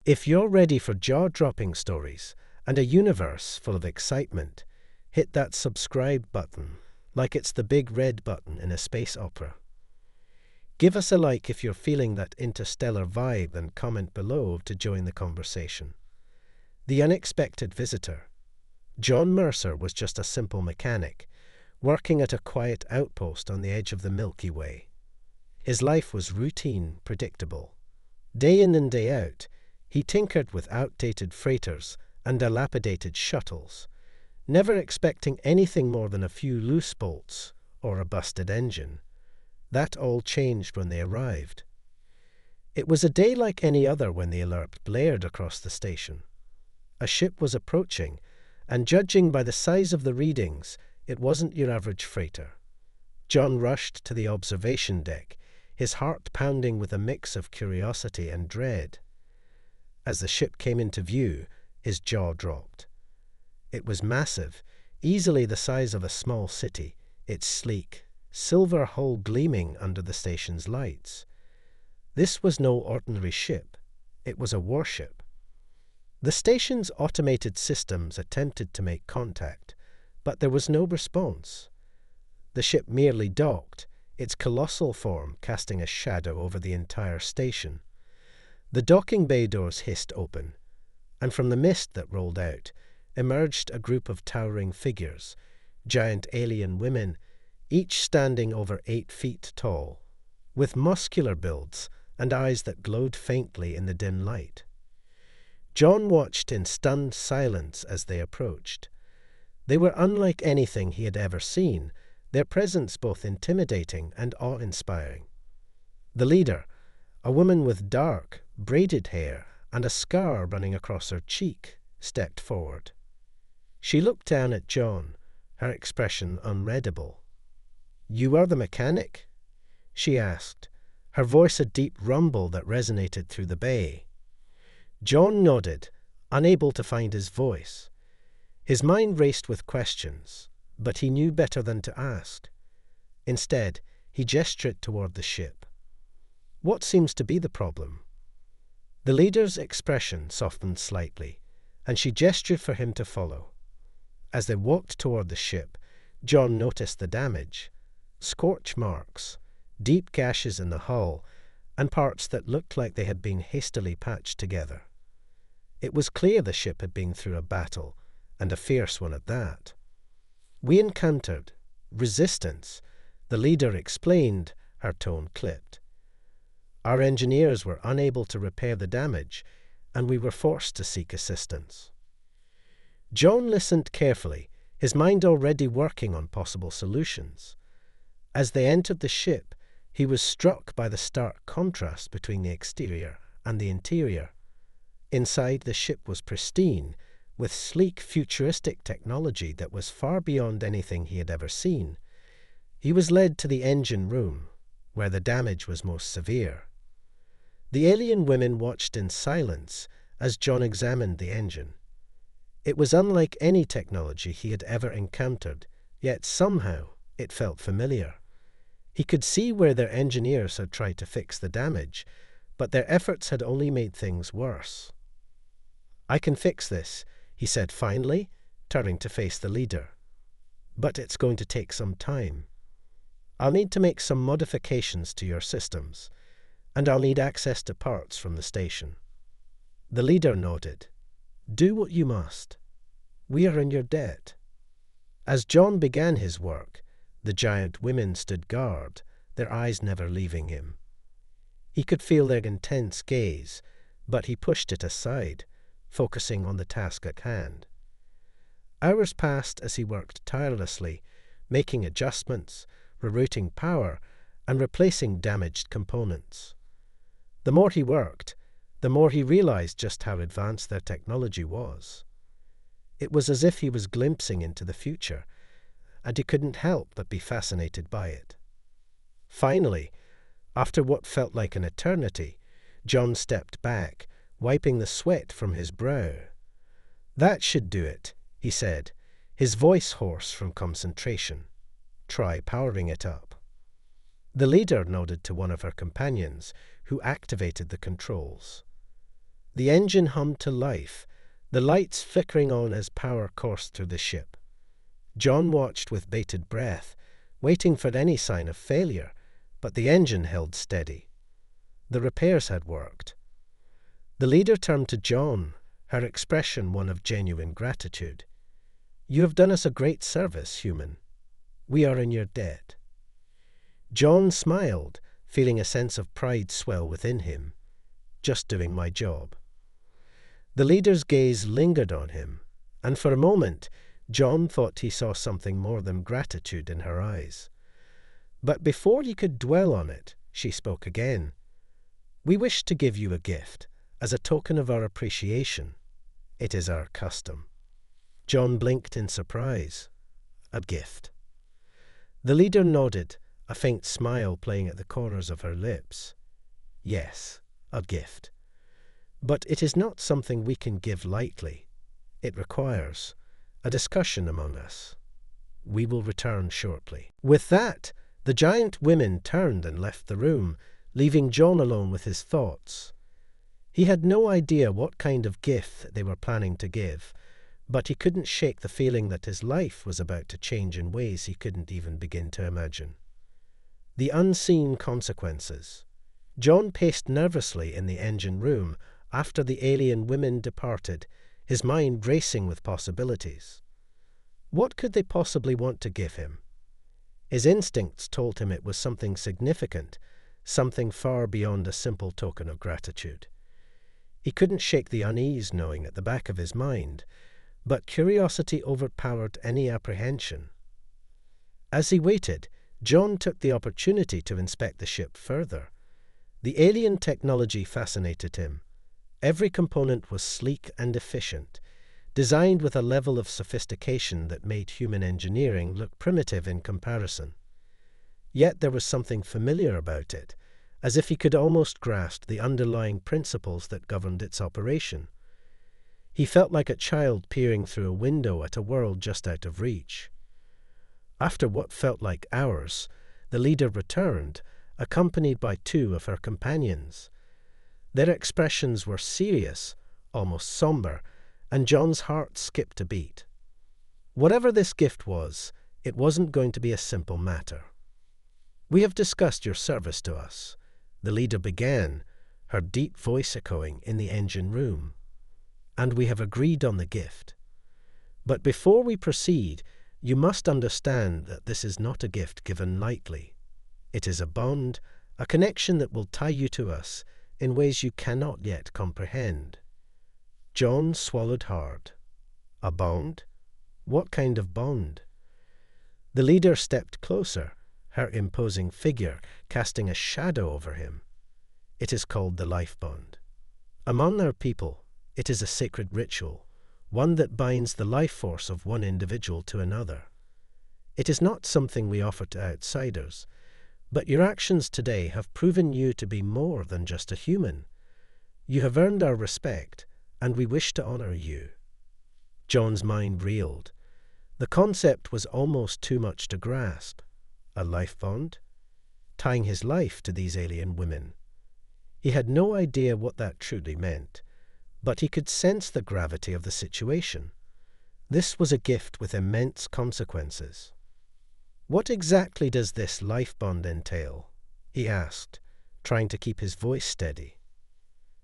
If you're ready for jaw-dropping stories and a universe full of excitement, hit that subscribe button like it's the big red button in a space opera. Give us a like if you're feeling that interstellar vibe and comment below to join the conversation. The unexpected visitor. John Mercer was just a simple mechanic, working at a quiet outpost on the edge of the Milky Way. His life was routine, predictable. Day in and day out, he tinkered with outdated freighters and dilapidated shuttles, never expecting anything more than a few loose bolts or a busted engine. That all changed when they arrived. It was a day like any other when the alert blared across the station. A ship was approaching, and judging by the size of the readings, it wasn't your average freighter. John rushed to the observation deck, his heart pounding with a mix of curiosity and dread. As the ship came into view, his jaw dropped. It was massive, easily the size of a small city, its sleek, silver hull gleaming under the station's lights. This was no ordinary ship. It was a warship. The station's automated systems attempted to make contact, but there was no response. The ship merely docked, its colossal form casting a shadow over the entire station. The docking bay doors hissed open, and from the mist that rolled out emerged a group of towering figures, giant alien women, each standing over 8 feet tall, with muscular builds and eyes that glowed faintly in the dim light. John watched in stunned silence as they approached. They were unlike anything he had ever seen, their presence both intimidating and awe-inspiring. The leader, a woman with dark, braided hair and a scar running across her cheek, stepped forward. She looked down at John, her expression unreadable. "You are the mechanic?" she asked, her voice a deep rumble that resonated through the bay. John nodded, unable to find his voice. His mind raced with questions, but he knew better than to ask. Instead, he gestured toward the ship. "What seems to be the problem?" The leader's expression softened slightly, and she gestured for him to follow. As they walked toward the ship, John noticed the damage. Scorch marks, deep gashes in the hull, and parts that looked like they had been hastily patched together. It was clear the ship had been through a battle, and a fierce one at that. "We encountered resistance," the leader explained, her tone clipped. "Our engineers were unable to repair the damage, and we were forced to seek assistance." John listened carefully, his mind already working on possible solutions. As they entered the ship, he was struck by the stark contrast between the exterior and the interior. Inside, the ship was pristine, with sleek, futuristic technology that was far beyond anything he had ever seen. He was led to the engine room, where the damage was most severe. The alien women watched in silence as John examined the engine. It was unlike any technology he had ever encountered, yet somehow it felt familiar. He could see where their engineers had tried to fix the damage, but their efforts had only made things worse. "I can fix this," he said finally, turning to face the leader. "But it's going to take some time. I'll need to make some modifications to your systems, and I'll need access to parts from the station." The leader nodded. "Do what you must. We are in your debt." As John began his work, the giant women stood guard, their eyes never leaving him. He could feel their intense gaze, but he pushed it aside, focusing on the task at hand. Hours passed as he worked tirelessly, making adjustments, rerouting power, and replacing damaged components. The more he worked, the more he realized just how advanced their technology was. It was as if he was glimpsing into the future, and he couldn't help but be fascinated by it. Finally, after what felt like an eternity, John stepped back, wiping the sweat from his brow. "That should do it," he said, his voice hoarse from concentration. "Try powering it up." The leader nodded to one of her companions, who activated the controls. The engine hummed to life, the lights flickering on as power coursed through the ship. John watched with bated breath, waiting for any sign of failure, but the engine held steady. The repairs had worked. The leader turned to John, her expression one of genuine gratitude. "You have done us a great service, human. We are in your debt." John smiled, feeling a sense of pride swell within him. "Just doing my job." The leader's gaze lingered on him, and for a moment John thought he saw something more than gratitude in her eyes. But before he could dwell on it, she spoke again. "We wish to give you a gift, as a token of our appreciation. It is our custom." John blinked in surprise. "A gift?" The leader nodded, a faint smile playing at the corners of her lips. "Yes, a gift. But it is not something we can give lightly. It requires a discussion among us. We will return shortly." With that, the giant women turned and left the room, leaving John alone with his thoughts. He had no idea what kind of gift they were planning to give, but he couldn't shake the feeling that his life was about to change in ways he couldn't even begin to imagine. The unseen consequences. John paced nervously in the engine room after the alien women departed, his mind racing with possibilities. What could they possibly want to give him? His instincts told him it was something significant, something far beyond a simple token of gratitude. He couldn't shake the unease knowing at the back of his mind, but curiosity overpowered any apprehension. As he waited, John took the opportunity to inspect the ship further. The alien technology fascinated him. Every component was sleek and efficient, designed with a level of sophistication that made human engineering look primitive in comparison. Yet there was something familiar about it, as if he could almost grasp the underlying principles that governed its operation. He felt like a child peering through a window at a world just out of reach. After what felt like hours, the leader returned, accompanied by two of her companions. Their expressions were serious, almost somber, and John's heart skipped a beat. Whatever this gift was, it wasn't going to be a simple matter. "We have discussed your service to us," the leader began, her deep voice echoing in the engine room. "And we have agreed on the gift. But before we proceed, you must understand that this is not a gift given lightly. It is a bond, a connection that will tie you to us in ways you cannot yet comprehend." John swallowed hard. A bond? What kind of bond? The leader stepped closer, her imposing figure casting a shadow over him. "It is called the life bond. Among our people, it is a sacred ritual, one that binds the life force of one individual to another. It is not something we offer to outsiders, but your actions today have proven you to be more than just a human. You have earned our respect, and we wish to honor you." John's mind reeled. The concept was almost too much to grasp. A life bond? Tying his life to these alien women. He had no idea what that truly meant, but he could sense the gravity of the situation. This was a gift with immense consequences. "What exactly does this life bond entail?" he asked, trying to keep his voice steady.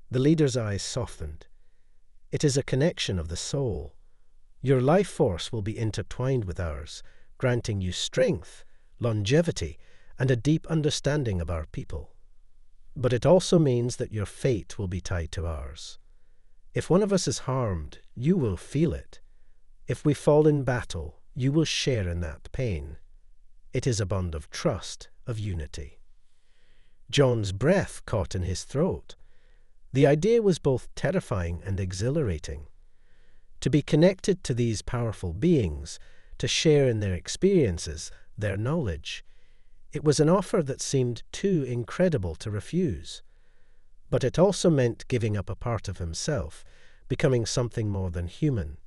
The leader's eyes softened. "It is a connection of the soul. Your life force will be intertwined with ours, granting you strength, longevity, and a deep understanding of our people. But it also means that your fate will be tied to ours. If one of us is harmed, you will feel it. If we fall in battle, you will share in that pain. It is a bond of trust, of unity." John's breath caught in his throat. The idea was both terrifying and exhilarating. To be connected to these powerful beings, to share in their experiences, their knowledge, it was an offer that seemed too incredible to refuse. But it also meant giving up a part of himself, becoming something more than human.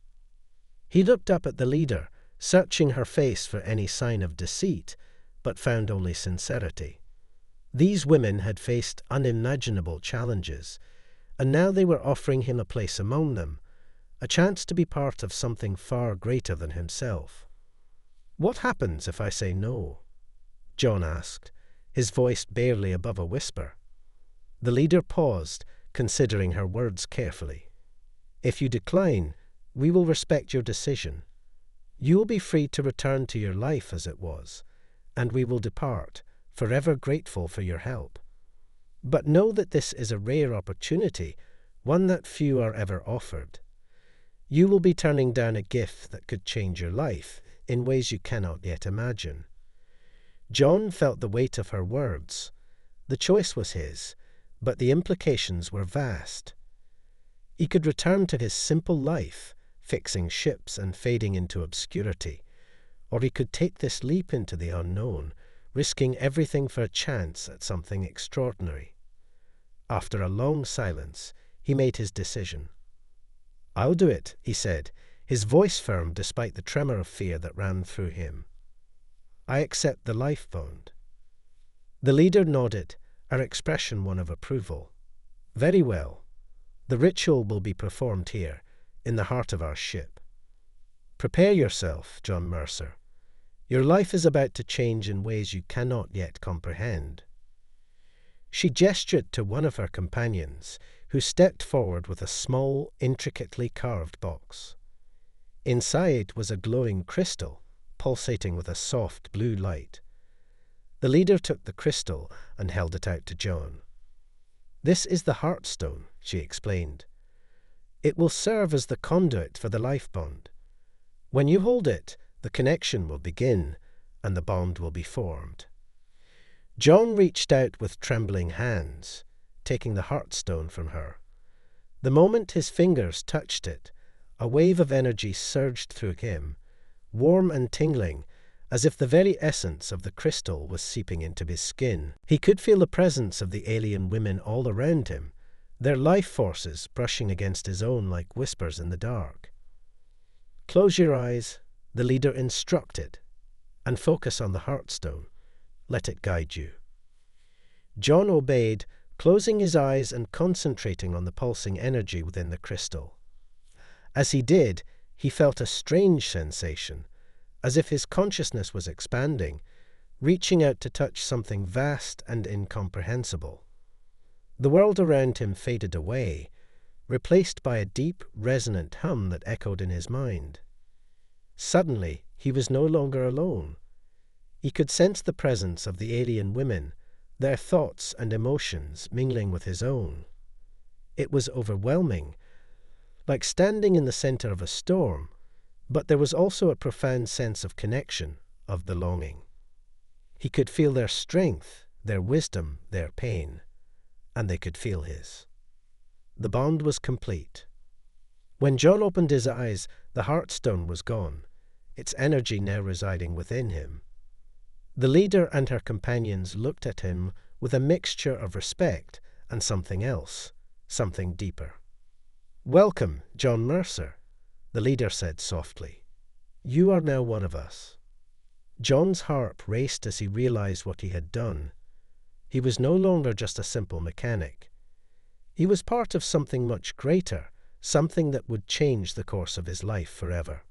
He looked up at the leader, searching her face for any sign of deceit, but found only sincerity. These women had faced unimaginable challenges, and now they were offering him a place among them, a chance to be part of something far greater than himself. "What happens if I say no?" John asked, his voice barely above a whisper. The leader paused, considering her words carefully. "If you decline, we will respect your decision. You will be free to return to your life as it was, and we will depart, forever grateful for your help. But know that this is a rare opportunity, one that few are ever offered. You will be turning down a gift that could change your life in ways you cannot yet imagine." John felt the weight of her words. The choice was his, but the implications were vast. He could return to his simple life, fixing ships and fading into obscurity, or he could take this leap into the unknown, risking everything for a chance at something extraordinary. After a long silence, he made his decision. "I'll do it," he said, his voice firm despite the tremor of fear that ran through him. "I accept the life bond." The leader nodded, her expression one of approval. "Very well. The ritual will be performed here, in the heart of our ship. Prepare yourself, John Mercer. Your life is about to change in ways you cannot yet comprehend." She gestured to one of her companions, who stepped forward with a small, intricately carved box. Inside was a glowing crystal, pulsating with a soft blue light. The leader took the crystal and held it out to John. "This is the Heartstone," she explained. "It will serve as the conduit for the life bond. When you hold it, the connection will begin, and the bond will be formed." John reached out with trembling hands, taking the Heartstone from her. The moment his fingers touched it, a wave of energy surged through him, warm and tingling, as if the very essence of the crystal was seeping into his skin. He could feel the presence of the alien women all around him, their life forces brushing against his own like whispers in the dark. "Close your eyes," the leader instructed, "and focus on the Heartstone. Let it guide you." John obeyed, closing his eyes and concentrating on the pulsing energy within the crystal. As he did, he felt a strange sensation, as if his consciousness was expanding, reaching out to touch something vast and incomprehensible. The world around him faded away, replaced by a deep, resonant hum that echoed in his mind. Suddenly, he was no longer alone. He could sense the presence of the alien women, their thoughts and emotions mingling with his own. It was overwhelming, like standing in the center of a storm, but there was also a profound sense of connection, of belonging. He could feel their strength, their wisdom, their pain, and they could feel his. The bond was complete. When John opened his eyes, the Heartstone was gone, its energy now residing within him. The leader and her companions looked at him with a mixture of respect and something else, something deeper. "Welcome, John Mercer," the leader said softly. "You are now one of us." John's heart raced as he realized what he had done. He was no longer just a simple mechanic. He was part of something much greater, something that would change the course of his life forever.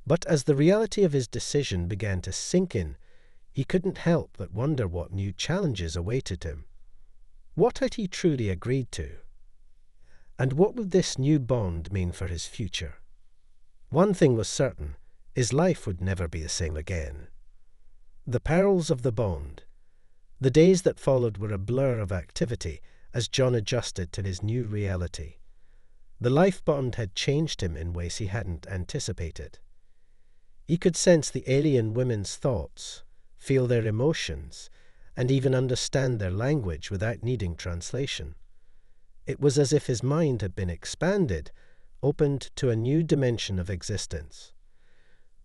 But as the reality of his decision began to sink in, he couldn't help but wonder what new challenges awaited him. What had he truly agreed to? And what would this new bond mean for his future? One thing was certain, his life would never be the same again. The perils of the bond. The days that followed were a blur of activity as John adjusted to his new reality. The life bond had changed him in ways he hadn't anticipated. He could sense the alien women's thoughts, feel their emotions, and even understand their language without needing translation. It was as if his mind had been expanded, opened to a new dimension of existence.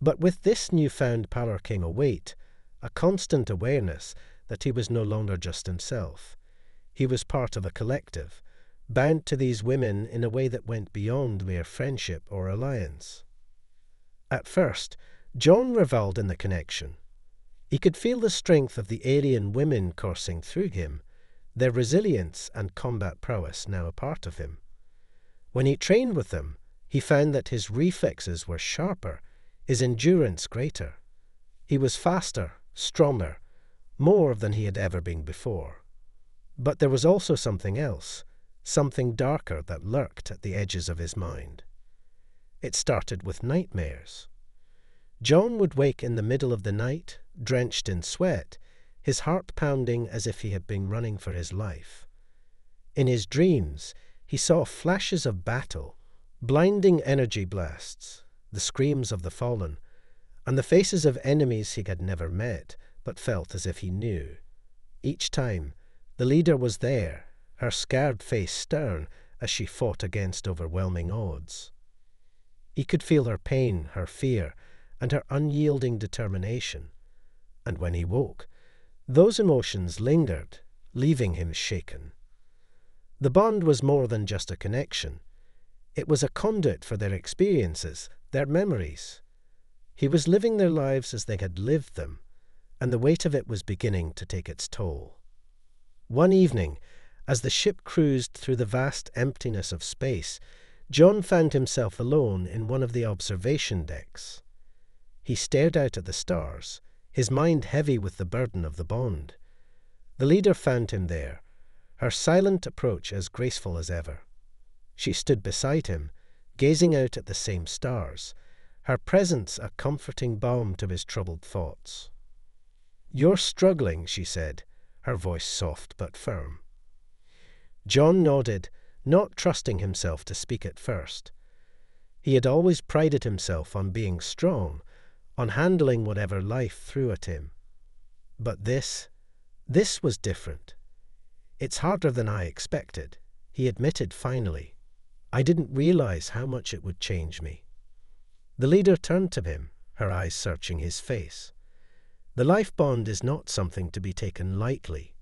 But with this newfound power came a weight, a constant awareness that he was no longer just himself. He was part of a collective, bound to these women in a way that went beyond mere friendship or alliance. At first, John revelled in the connection. He could feel the strength of the alien women coursing through him, their resilience and combat prowess now a part of him. When he trained with them, he found that his reflexes were sharper, his endurance greater. He was faster, stronger, more than he had ever been before. But there was also something else, something darker that lurked at the edges of his mind. It started with nightmares. John would wake in the middle of the night, drenched in sweat, his heart pounding as if he had been running for his life. In his dreams, he saw flashes of battle, blinding energy blasts, the screams of the fallen, and the faces of enemies he had never met, but felt as if he knew. Each time, the leader was there, her scarred face stern as she fought against overwhelming odds. He could feel her pain, her fear, and her unyielding determination. And when he woke, those emotions lingered, leaving him shaken. The bond was more than just a connection. It was a conduit for their experiences, their memories. He was living their lives as they had lived them, and the weight of it was beginning to take its toll. One evening, as the ship cruised through the vast emptiness of space, John found himself alone in one of the observation decks. He stared out at the stars, his mind heavy with the burden of the bond. The leader found him there, her silent approach as graceful as ever. She stood beside him, gazing out at the same stars, her presence a comforting balm to his troubled thoughts. "You're struggling," she said, her voice soft but firm. John nodded, not trusting himself to speak at first. He had always prided himself on being strong, on handling whatever life threw at him. But this was different. "It's harder than I expected," he admitted finally. "I didn't realize how much it would change me." The leader turned to him, her eyes searching his face. The life bond is not something to be taken lightly.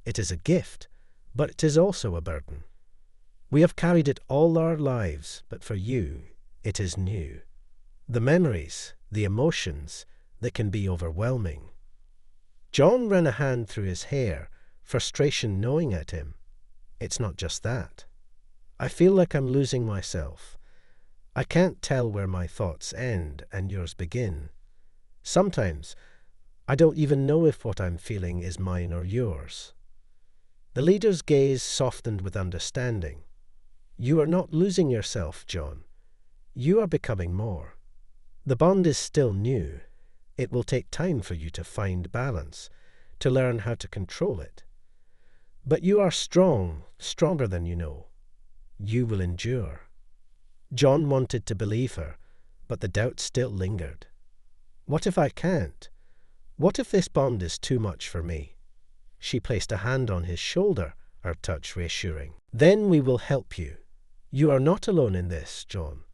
It is a gift, but it is also a burden. We have carried it all our lives, but for you, it is new. The memories, the emotions, they can be overwhelming. John ran a hand through his hair, frustration gnawing at him. "It's not just that. I feel like I'm losing myself. I can't tell where my thoughts end and yours begin. Sometimes, I don't even know if what I'm feeling is mine or yours." The leader's gaze softened with understanding. "You are not losing yourself, John. You are becoming more. The bond is still new. It will take time for you to find balance, to learn how to control it. But you are strong, stronger than you know. You will endure." John wanted to believe her, but the doubt still lingered. "What if I can't? What if this bond is too much for me?" She placed a hand on his shoulder, her touch reassuring. "Then we will help you. You are not alone in this, John.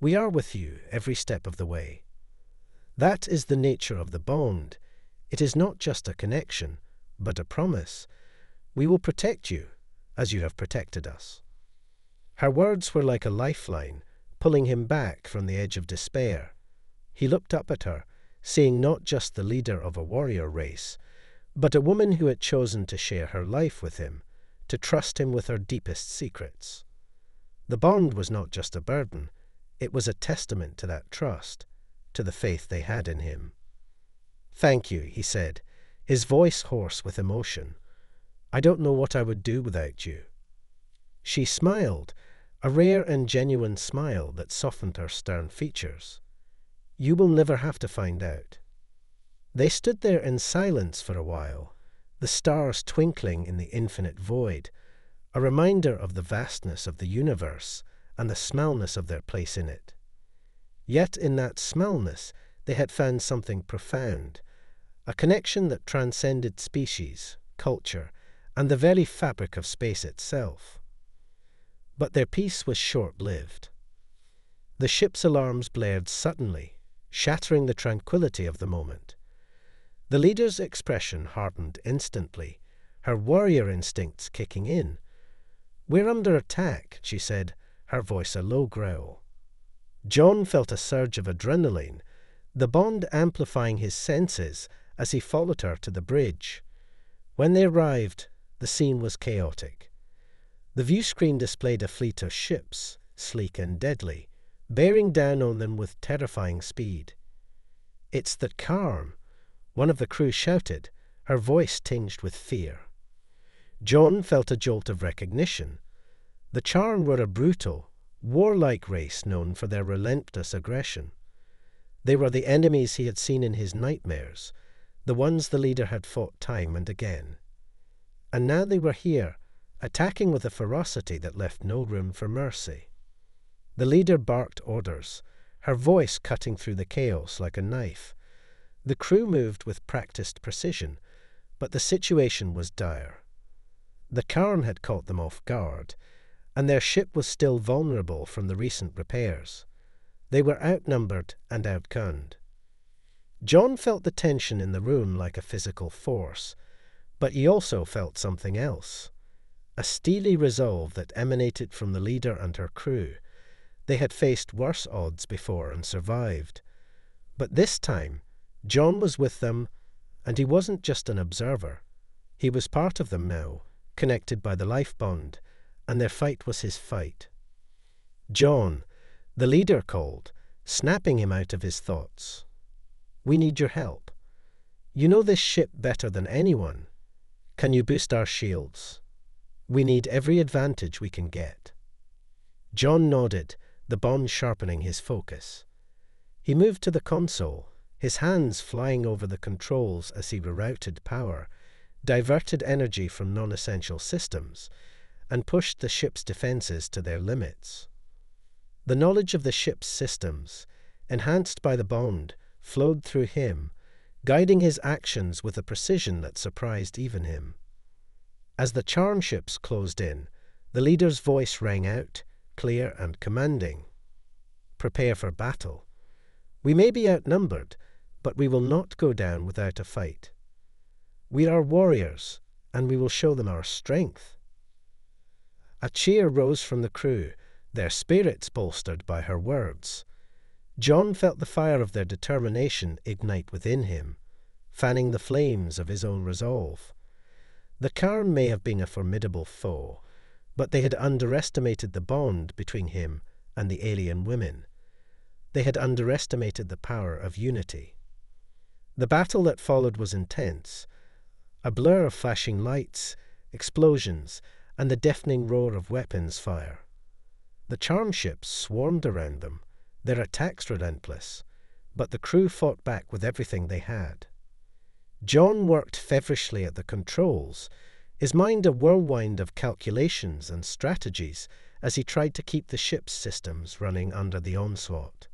We are with you every step of the way. That is the nature of the bond. It is not just a connection, but a promise. We will protect you, as you have protected us." Her words were like a lifeline, pulling him back from the edge of despair. He looked up at her, seeing not just the leader of a warrior race, but a woman who had chosen to share her life with him, to trust him with her deepest secrets. The bond was not just a burden, it was a testament to that trust, to the faith they had in him. "Thank you," he said, his voice hoarse with emotion. "I don't know what I would do without you." She smiled, a rare and genuine smile that softened her stern features. "You will never have to find out." They stood there in silence for a while, the stars twinkling in the infinite void, a reminder of the vastness of the universe and the smallness of their place in it. Yet in that smallness they had found something profound, a connection that transcended species, culture, and the very fabric of space itself. But their peace was short-lived. The ship's alarms blared suddenly, shattering the tranquility of the moment. The leader's expression hardened instantly, her warrior instincts kicking in. "We're under attack," she said, her voice a low growl. John felt a surge of adrenaline, the bond amplifying his senses as he followed her to the bridge. When they arrived, The scene was chaotic. The view screen displayed a fleet of ships, sleek and deadly, bearing down on them with terrifying speed. "It's the Cairn," one of the crew shouted, her voice tinged with fear. John felt a jolt of recognition. The Cairn were a brutal, warlike race known for their relentless aggression. They were the enemies he had seen in his nightmares, the ones the leader had fought time and again. And now they were here, attacking with a ferocity that left no room for mercy. The leader barked orders, her voice cutting through the chaos like a knife. The crew moved with practiced precision, but the situation was dire. The Cairn had caught them off guard, and their ship was still vulnerable from the recent repairs. They were outnumbered and outgunned. John felt the tension in the room like a physical force, but he also felt something else, a steely resolve that emanated from the leader and her crew. They had faced worse odds before and survived. But this time, John was with them, and he wasn't just an observer. He was part of them now, connected by the life bond, and their fight was his fight. "John," the leader called, snapping him out of his thoughts. "We need your help. You know this ship better than anyone. Can you boost our shields? We need every advantage we can get." John nodded, the bond sharpening his focus. He moved to the console, his hands flying over the controls as he rerouted power, diverted energy from non-essential systems, and pushed the ship's defenses to their limits. The knowledge of the ship's systems, enhanced by the bond, flowed through him, guiding his actions with a precision that surprised even him. As the Cairn ships closed in, the leader's voice rang out, clear and commanding. "Prepare for battle. We may be outnumbered, but we will not go down without a fight. We are warriors, and we will show them our strength." A cheer rose from the crew, their spirits bolstered by her words. John felt the fire of their determination ignite within him, fanning the flames of his own resolve. The Cairn may have been a formidable foe, but they had underestimated the bond between him and the alien women. They had underestimated the power of unity. The battle that followed was intense, a blur of flashing lights, explosions, and the deafening roar of weapons fire. The Cairn ships swarmed around them, their attacks relentless, but the crew fought back with everything they had. John worked feverishly at the controls, his mind a whirlwind of calculations and strategies as he tried to keep the ship's systems running under the onslaught.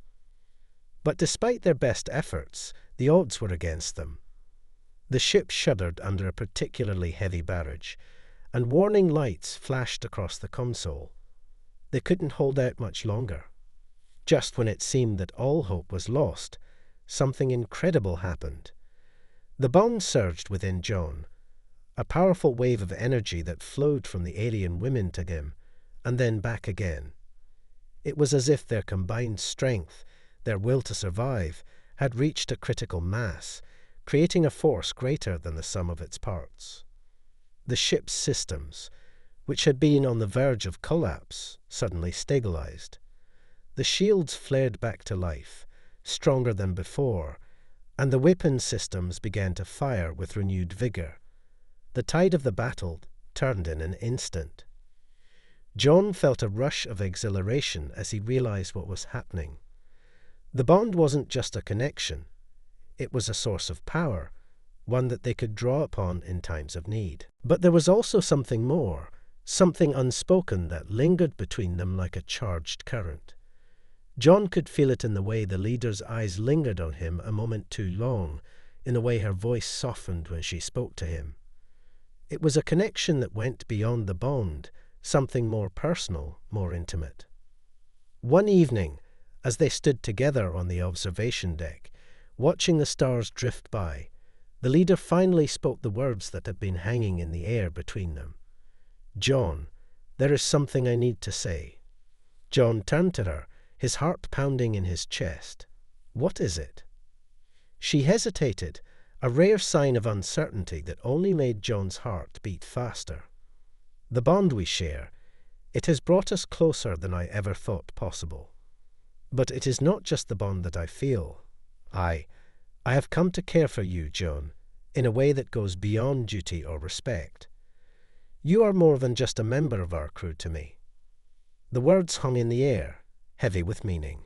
But despite their best efforts, the odds were against them. The ship shuddered under a particularly heavy barrage, and warning lights flashed across the console. They couldn't hold out much longer. Just when it seemed that all hope was lost, something incredible happened. The bond surged within John, a powerful wave of energy that flowed from the alien women to him, and then back again. It was as if their combined strength, their will to survive, had reached a critical mass, creating a force greater than the sum of its parts. The ship's systems, which had been on the verge of collapse, suddenly stabilized. The shields flared back to life, stronger than before, and the weapon systems began to fire with renewed vigor. The tide of the battle turned in an instant. John felt a rush of exhilaration as he realized what was happening. The bond wasn't just a connection. It was a source of power, one that they could draw upon in times of need. But there was also something more, something unspoken that lingered between them like a charged current. John could feel it in the way the leader's eyes lingered on him a moment too long, in the way her voice softened when she spoke to him. It was a connection that went beyond the bond, something more personal, more intimate. One evening, as they stood together on the observation deck, watching the stars drift by, the leader finally spoke the words that had been hanging in the air between them. "John, there is something I need to say." John turned to her, his heart pounding in his chest. "What is it?" She hesitated, a rare sign of uncertainty that only made John's heart beat faster. The bond we share, it has brought us closer than I ever thought possible. But it is not just the bond that I feel. I have come to care for you, John, in a way that goes beyond duty or respect. You are more than just a member of our crew to me. The words hung in the air, heavy with meaning.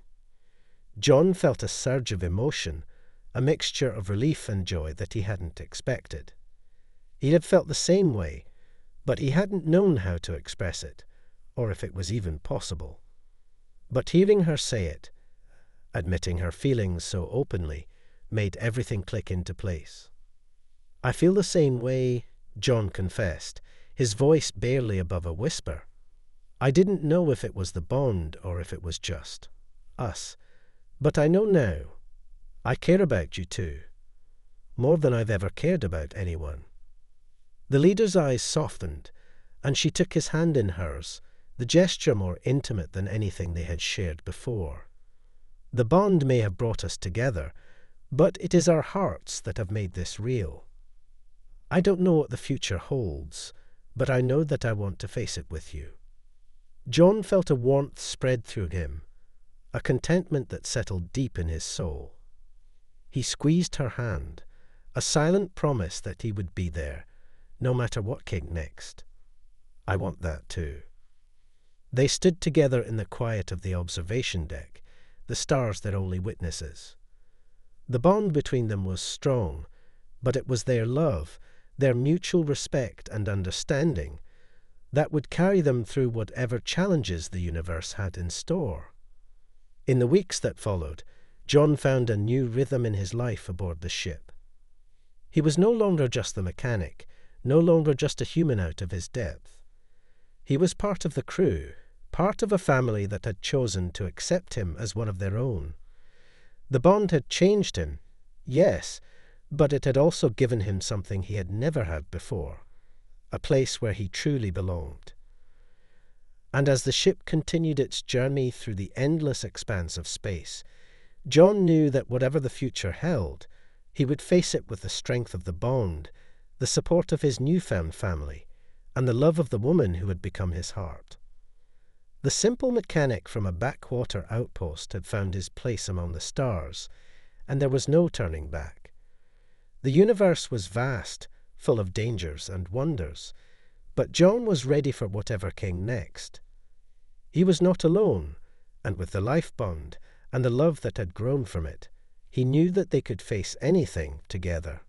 John felt a surge of emotion, a mixture of relief and joy that he hadn't expected. He had felt the same way, but he hadn't known how to express it, or if it was even possible. But hearing her say it, admitting her feelings so openly, made everything click into place. I feel the same way, John confessed, his voice barely above a whisper. I didn't know if it was the bond or if it was just us, but I know now. I care about you too, more than I've ever cared about anyone. The leader's eyes softened, and she took his hand in hers, the gesture more intimate than anything they had shared before. The bond may have brought us together, but it is our hearts that have made this real. I don't know what the future holds, but I know that I want to face it with you. John felt a warmth spread through him, a contentment that settled deep in his soul. He squeezed her hand, a silent promise that he would be there, no matter what came next. I want that too. They stood together in the quiet of the observation deck, the stars their only witnesses. The bond between them was strong, but it was their love, their mutual respect and understanding, that would carry them through whatever challenges the universe had in store. In the weeks that followed, John found a new rhythm in his life aboard the ship. He was no longer just the mechanic, no longer just a human out of his depth. He was part of the crew, part of a family that had chosen to accept him as one of their own. The bond had changed him, yes, but it had also given him something he had never had before, a place where he truly belonged. And as the ship continued its journey through the endless expanse of space, John knew that whatever the future held, he would face it with the strength of the bond, the support of his newfound family, and the love of the woman who had become his heart. The simple mechanic from a backwater outpost had found his place among the stars, and there was no turning back. The universe was vast, full of dangers and wonders, but John was ready for whatever came next. He was not alone, and with the life bond and the love that had grown from it, he knew that they could face anything together.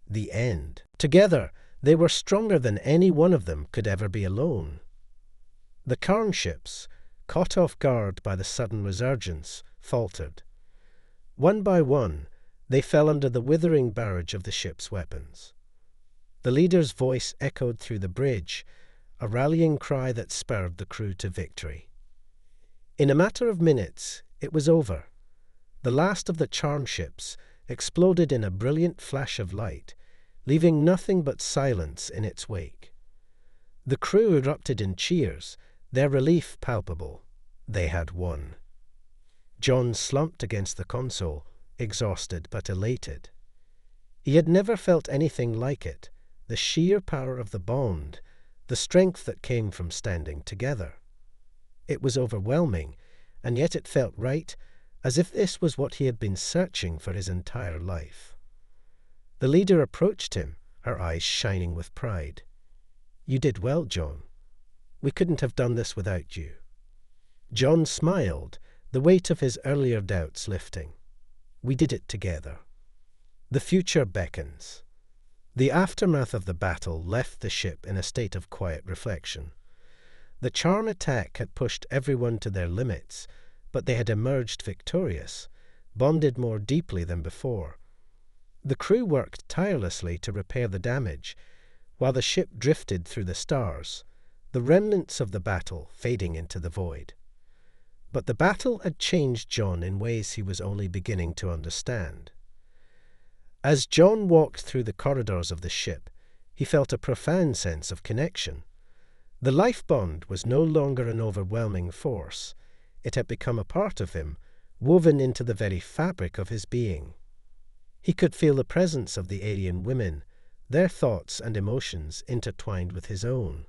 The end. Together, they were stronger than any one of them could ever be alone. The Karn ships, caught off guard by the sudden resurgence, faltered. One by one, they fell under the withering barrage of the ship's weapons. The leader's voice echoed through the bridge, a rallying cry that spurred the crew to victory. In a matter of minutes, it was over. The last of the charm ships exploded in a brilliant flash of light, leaving nothing but silence in its wake. The crew erupted in cheers, their relief palpable. They had won. John slumped against the console, exhausted but elated. He had never felt anything like it, the sheer power of the bond, the strength that came from standing together. It was overwhelming, and yet it felt right, as if this was what he had been searching for his entire life. The leader approached him, her eyes shining with pride. "You did well, John. We couldn't have done this without you." John smiled, the weight of his earlier doubts lifting. "We did it together." The future beckons. The aftermath of the battle left the ship in a state of quiet reflection. The charm attack had pushed everyone to their limits, but they had emerged victorious, bonded more deeply than before. The crew worked tirelessly to repair the damage, while the ship drifted through the stars, the remnants of the battle fading into the void. But the battle had changed John in ways he was only beginning to understand. As John walked through the corridors of the ship, he felt a profound sense of connection. The life bond was no longer an overwhelming force. It had become a part of him, woven into the very fabric of his being. He could feel the presence of the alien women, their thoughts and emotions intertwined with his own.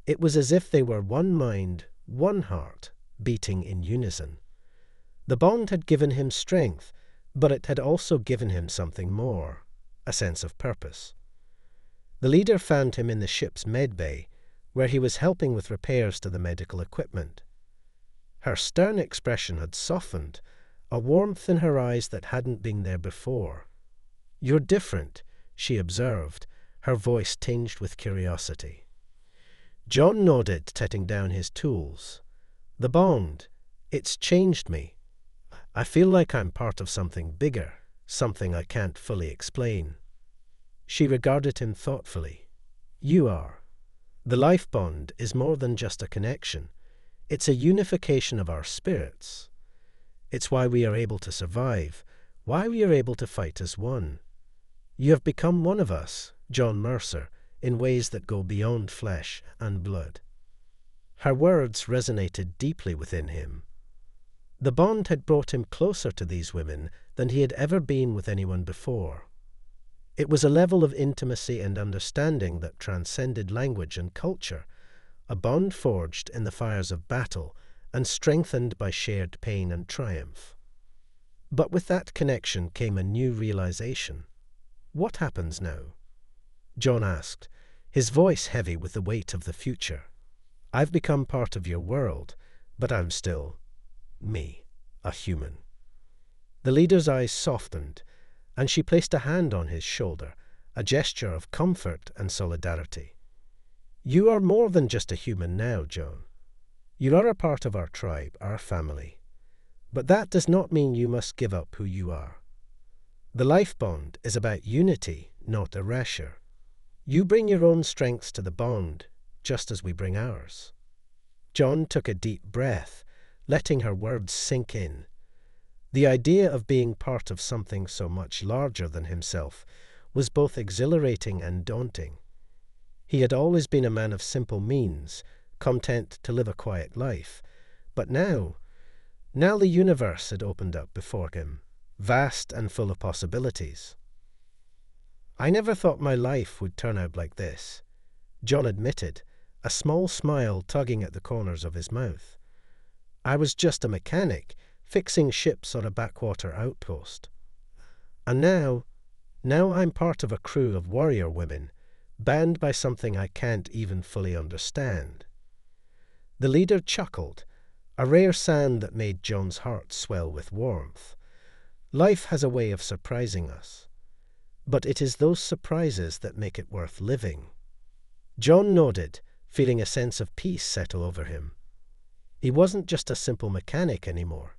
It was as if they were one mind, one heart, beating in unison. The bond had given him strength, but it had also given him something more, a sense of purpose. The leader found him in the ship's medbay, where he was helping with repairs to the medical equipment. Her stern expression had softened, a warmth in her eyes that hadn't been there before. "You're different," she observed, her voice tinged with curiosity. John nodded, setting down his tools. "The bond, it's changed me. I feel like I'm part of something bigger, something I can't fully explain." She regarded him thoughtfully. "You are. The life bond is more than just a connection. It's a unification of our spirits. It's why we are able to survive, why we are able to fight as one. You have become one of us, John Mercer, in ways that go beyond flesh and blood." Her words resonated deeply within him. The bond had brought him closer to these women than he had ever been with anyone before. It was a level of intimacy and understanding that transcended language and culture, a bond forged in the fires of battle and strengthened by shared pain and triumph. But with that connection came a new realization. "What happens now?" John asked, his voice heavy with the weight of the future. "I've become part of your world, but I'm still me, a human." The leader's eyes softened, and she placed a hand on his shoulder, a gesture of comfort and solidarity. "You are more than just a human now, John. You are a part of our tribe, our family. But that does not mean you must give up who you are. The life bond is about unity, not erasure. You bring your own strengths to the bond, just as we bring ours." John took a deep breath, letting her words sink in. The idea of being part of something so much larger than himself was both exhilarating and daunting. He had always been a man of simple means, content to live a quiet life, but now the universe had opened up before him, vast and full of possibilities. "I never thought my life would turn out like this," John admitted, a small smile tugging at the corners of his mouth. "I was just a mechanic, fixing ships on a backwater outpost. And now I'm part of a crew of warrior women, bound by something I can't even fully understand." The leader chuckled, a rare sound that made John's heart swell with warmth. Life has a way of surprising us, but it is those surprises that make it worth living. John nodded, feeling a sense of peace settle over him. He wasn't just a simple mechanic anymore.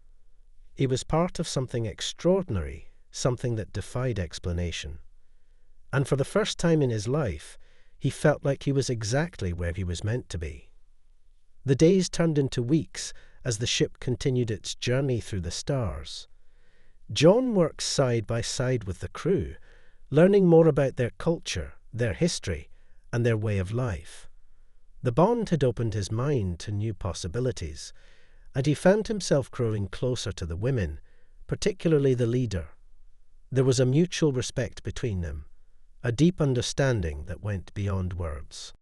He was part of something extraordinary, something that defied explanation. And for the first time in his life, he felt like he was exactly where he was meant to be. The days turned into weeks as the ship continued its journey through the stars. John worked side by side with the crew, learning more about their culture, their history, and their way of life. The bond had opened his mind to new possibilities, and he found himself growing closer to the women, particularly the leader. There was a mutual respect between them, a deep understanding that went beyond words.